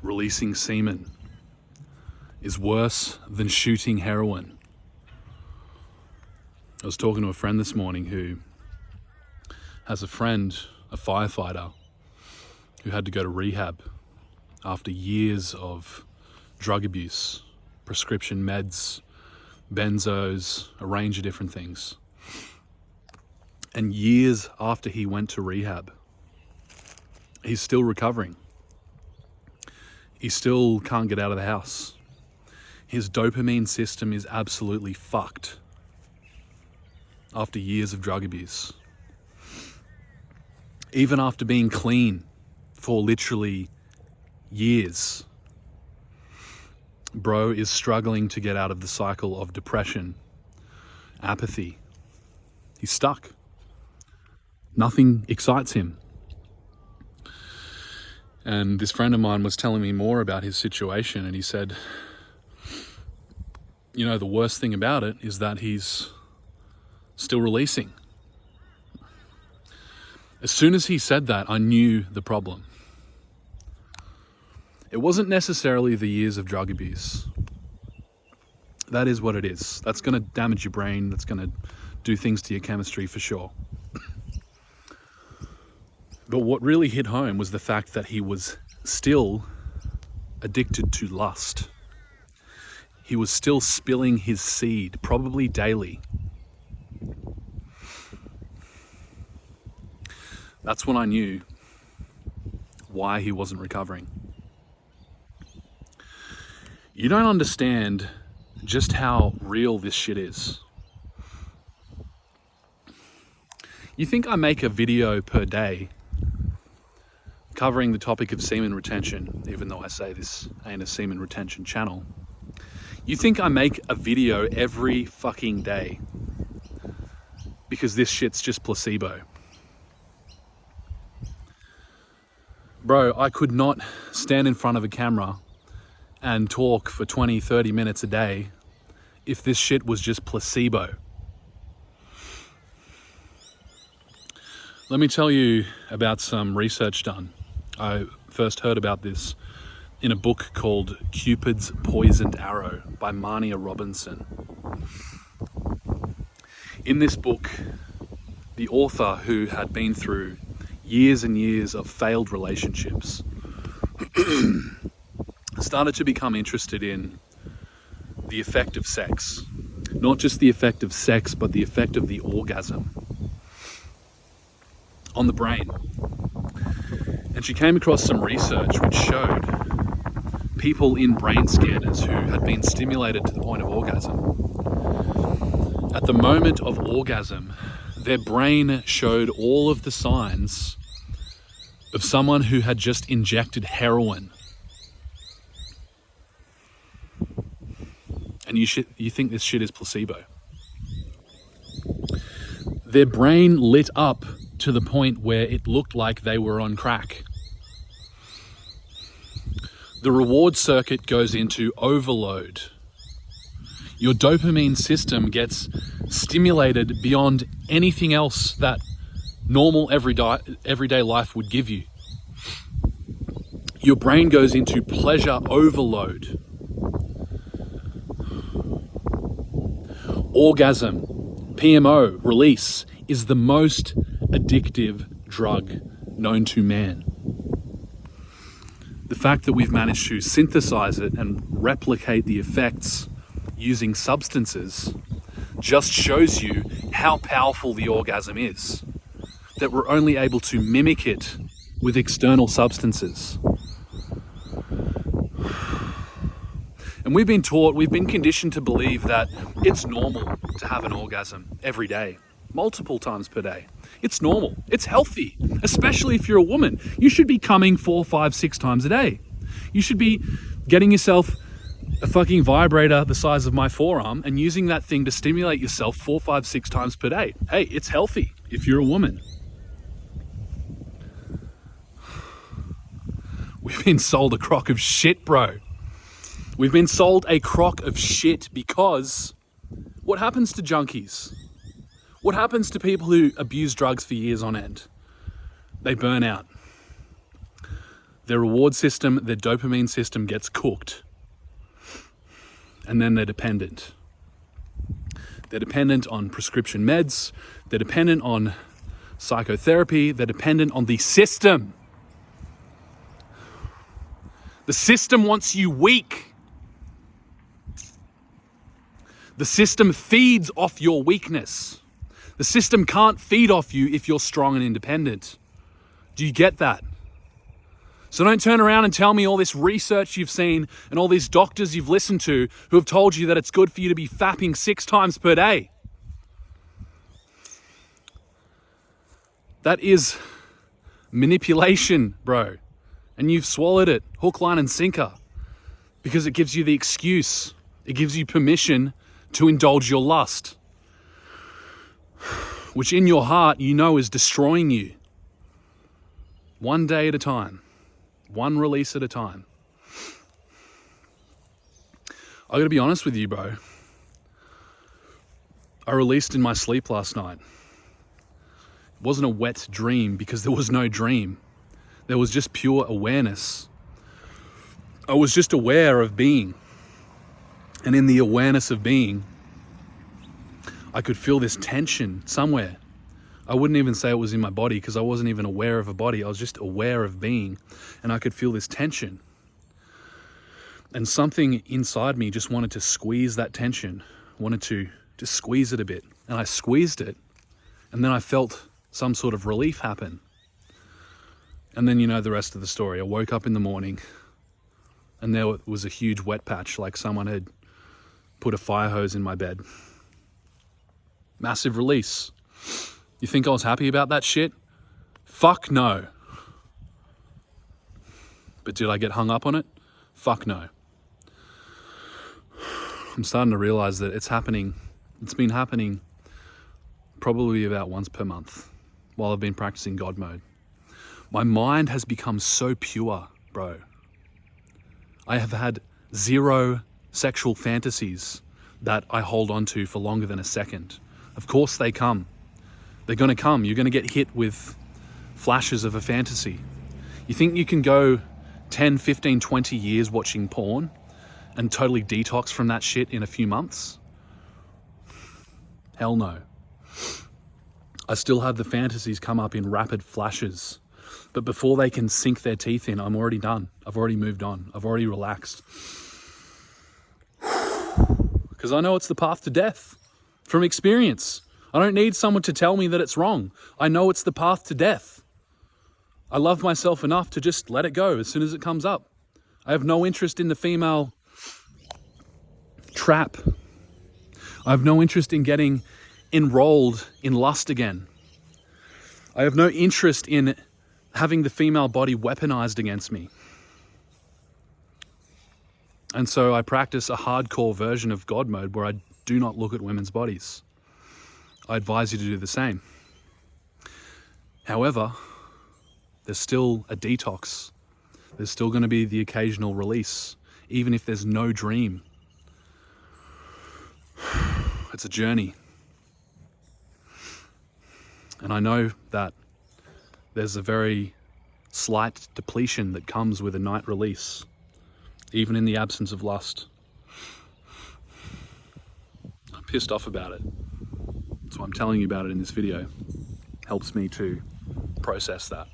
releasing semen is worse than shooting heroin. I was talking to a friend this morning who has a friend, a firefighter, who had to go to rehab after years of drug abuse, prescription meds, benzos, a range of different things. And years after he went to rehab, he's still recovering. He still can't get out of the house. His dopamine system is absolutely fucked after years of drug abuse. Even after being clean for literally years, bro is struggling to get out of the cycle of depression, apathy. He's stuck. Nothing excites him. And this friend of mine was telling me more about his situation, and he said, you know, the worst thing about it is that he's still releasing. As soon as he said that, I knew the problem. It wasn't necessarily the years of drug abuse. That is what it is. That's going to damage your brain. That's going to do things to your chemistry for sure. But what really hit home was the fact that he was still addicted to lust. He was still spilling his seed, probably daily. That's when I knew why he wasn't recovering. You don't understand just how real this shit is. You think I make a video per day covering the topic of semen retention, even though I say this ain't a semen retention channel. You think I make a video every fucking day because this shit's just placebo. Bro, I could not stand in front of a camera and talk for 20, 30 minutes a day if this shit was just placebo. Let me tell you about some research done. I first heard about this in a book called Cupid's Poisoned Arrow by Marnia Robinson. In this book, the author, who had been through years and years of failed relationships, started to become interested in the effect of sex. Not just the effect of sex, but the effect of the orgasm on the brain. And she came across some research which showed people in brain scanners who had been stimulated to the point of orgasm. At the moment of orgasm, their brain showed all of the signs of someone who had just injected heroin. And you think this shit is placebo. Their brain lit up to the point where it looked like they were on crack. The reward circuit goes into overload. Your dopamine system gets stimulated beyond anything else that normal everyday life would give you. Your brain goes into pleasure overload. Orgasm, PMO, release, is the most addictive drug known to man. The fact that we've managed to synthesize it and replicate the effects using substances just shows you how powerful the orgasm is, that we're only able to mimic it with external substances. And we've been conditioned to believe that it's normal to have an orgasm every day, multiple times per day. It's normal. It's healthy, especially if you're a woman. You should be coming 4, 5, 6 times a day. You should be getting yourself a fucking vibrator the size of my forearm and using that thing to stimulate yourself 4, 5, 6 times per day. Hey, it's healthy if you're a woman. We've been sold a crock of shit, bro. We've been sold a crock of shit because what happens to junkies? What happens to people who abuse drugs for years on end? They burn out. Their reward system, their dopamine system gets cooked. And then they're dependent. They're dependent on prescription meds. They're dependent on psychotherapy. They're dependent on the system. The system wants you weak. The system feeds off your weakness. The system can't feed off you if you're strong and independent. Do you get that? So don't turn around and tell me all this research you've seen and all these doctors you've listened to who have told you that it's good for you to be fapping 6 times per day. That is manipulation, bro. And you've swallowed it, hook, line, and sinker, because it gives you the excuse. It gives you permission to indulge your lust, which in your heart you know is destroying you. One day at a time, one release at a time. I gotta be honest with you, bro. I released in my sleep last night. It wasn't a wet dream because there was no dream. There was just pure awareness. I was just aware of being. And in the awareness of being, I could feel this tension somewhere. I wouldn't even say it was in my body because I wasn't even aware of a body. I was just aware of being. And I could feel this tension. And something inside me just wanted to squeeze that tension, wanted to just squeeze it a bit. And I squeezed it. And then I felt some sort of relief happen. And then you know the rest of the story. I woke up in the morning and there was a huge wet patch, like someone had put a fire hose in my bed. Massive release. You think I was happy about that shit? Fuck no. But did I get hung up on it? Fuck no. I'm starting to realize that it's happening. It's been happening probably about once per month while I've been practicing God mode. My mind has become so pure, bro. I have had 0 sexual fantasies that I hold on to for longer than a second. Of course they come. They're gonna come. You're gonna get hit with flashes of a fantasy. You think you can go 10, 15, 20 years watching porn and totally detox from that shit in a few months? Hell no. I still have the fantasies come up in rapid flashes. But before they can sink their teeth in, I'm already done. I've already moved on. I've already relaxed. Because I know it's the path to death from experience. I don't need someone to tell me that it's wrong. I know it's the path to death. I love myself enough to just let it go as soon as it comes up. I have no interest in the female trap. I have no interest in getting enrolled in lust again. I have no interest in having the female body weaponized against me. And so I practice a hardcore version of God mode where I do not look at women's bodies. I advise you to do the same. However, there's still a detox. There's still going to be the occasional release, even if there's no dream. It's a journey. And I know that there's a very slight depletion that comes with a night release, even in the absence of lust. I'm pissed off about it. That's why I'm telling you about it in this video. Helps me to process that.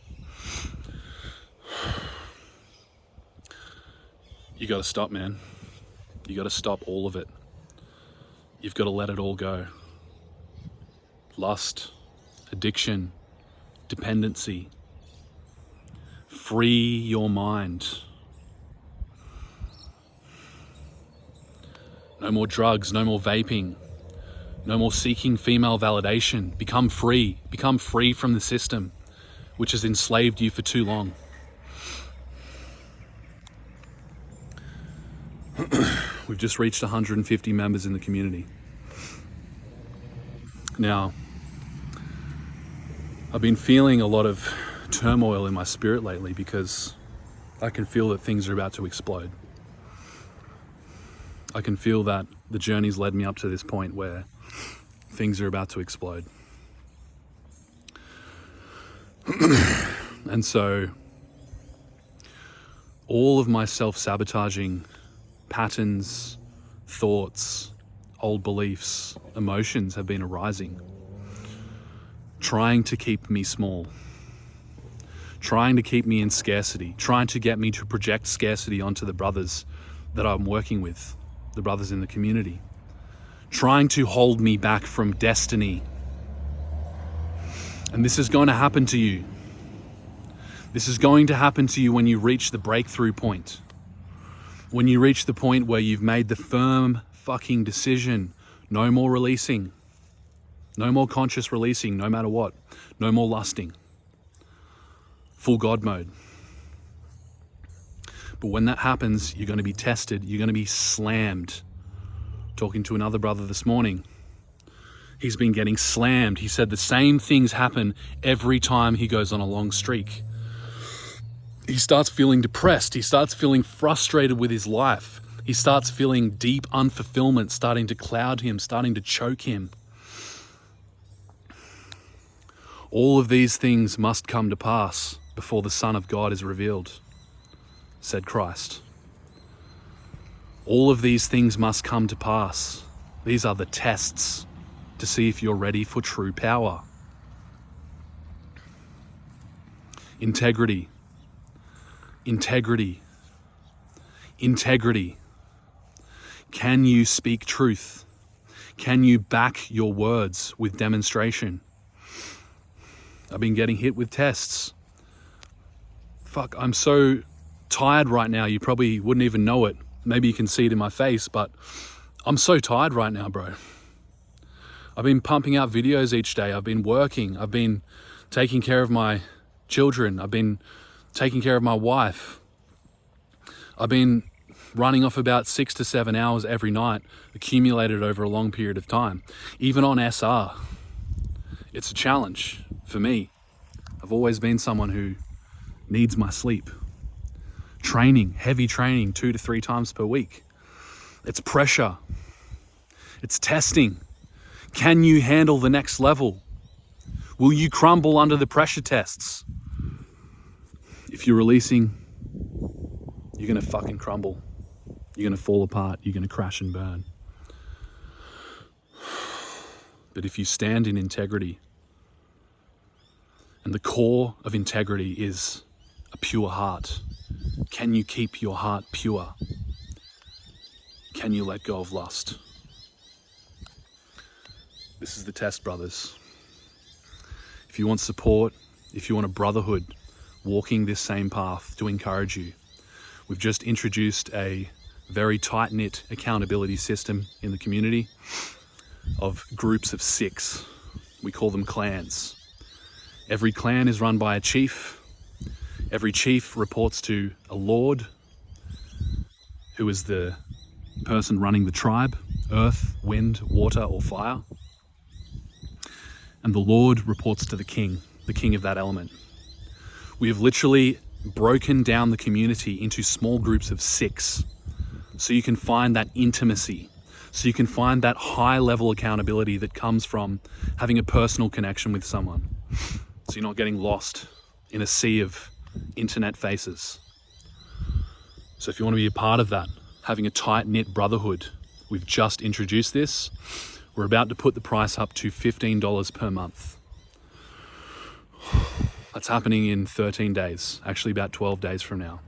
You gotta stop, man. You gotta stop all of it. You've gotta let it all go. Lust, addiction, dependency. Free your mind. No more drugs, no more vaping, no more seeking female validation. Become free. Become free from the system, which has enslaved you for too long. We've just reached 150 members in the community. Now, I've been feeling a lot of turmoil in my spirit lately because I can feel that things are about to explode. I can feel that the journey's led me up to this point where things are about to explode. And so all of my self-sabotaging patterns, thoughts, old beliefs, emotions have been arising, trying to keep me small, trying to keep me in scarcity, trying to get me to project scarcity onto the brothers that I'm working with, the brothers in the community, trying to hold me back from destiny. And this is going to happen to you. This is going to happen to you when you reach the breakthrough point. When you reach the point where you've made the firm fucking decision, no more releasing, no more conscious releasing, no matter what, no more lusting, full God mode. But when that happens, you're going to be tested, you're going to be slammed. Talking to another brother this morning, he's been getting slammed. He said the same things happen every time he goes on a long streak. He starts feeling depressed. He starts feeling frustrated with his life. He starts feeling deep unfulfillment starting to cloud him, starting to choke him. All of these things must come to pass before the Son of God is revealed, said Christ. All of these things must come to pass. These are the tests to see if you're ready for true power. Integrity. Integrity. Integrity. Can you speak truth? Can you back your words with demonstration? I've been getting hit with tests. Fuck, I'm so tired right now, you probably wouldn't even know it. Maybe you can see it in my face, but I'm so tired right now, bro. I've been pumping out videos each day. I've been working. I've been taking care of my children. I've been taking care of my wife. I've been running off about 6 to 7 hours every night, accumulated over a long period of time. Even on SR, it's a challenge for me. I've always been someone who needs my sleep. Training, heavy training, 2 to 3 times per week. It's pressure. It's testing. Can you handle the next level? Will you crumble under the pressure tests? If you're releasing, you're going to fucking crumble. You're going to fall apart. You're going to crash and burn. But if you stand in integrity, and the core of integrity is a pure heart, can you keep your heart pure? Can you let go of lust? This is the test, brothers. If you want support, if you want a brotherhood walking this same path to encourage you, we've just introduced a very tight-knit accountability system in the community of groups of 6. We call them clans. Every clan is run by a chief. Every chief reports to a lord, who is the person running the tribe, earth, wind, water, or fire. And the Lord reports to the king of that element. We have literally broken down the community into small groups of 6, so you can find that intimacy, so you can find that high level accountability that comes from having a personal connection with someone, so you're not getting lost in a sea of internet faces. So if you want to be a part of that, having a tight-knit brotherhood, we've just introduced this. We're about to put the price up to $15 per month. That's happening in 13 days, actually about 12 days from now.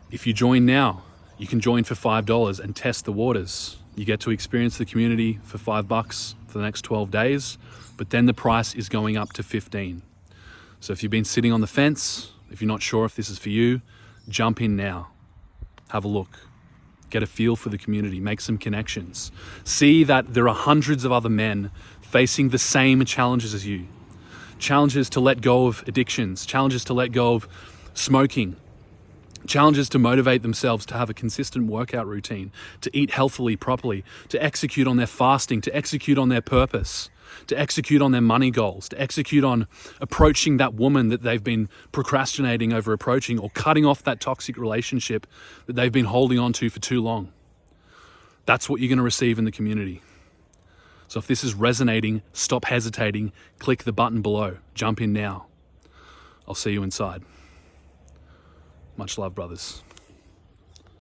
If you join now, you can join for $5 and test the waters. You get to experience the community for $5 for the next 12 days, but then the price is going up to 15. So if you've been sitting on the fence, if you're not sure if this is for you, jump in now. Have a look. Get a feel for the community, make some connections. See that there are hundreds of other men facing the same challenges as you. Challenges to let go of addictions, challenges to let go of smoking, challenges to motivate themselves to have a consistent workout routine, to eat healthily, properly, to execute on their fasting, to execute on their purpose, to execute on their money goals, to execute on approaching that woman that they've been procrastinating over approaching, or cutting off that toxic relationship that they've been holding on to for too long. That's what you're going to receive in the community. So if this is resonating, stop hesitating, click the button below, jump in now. I'll see you inside. Much love, brothers.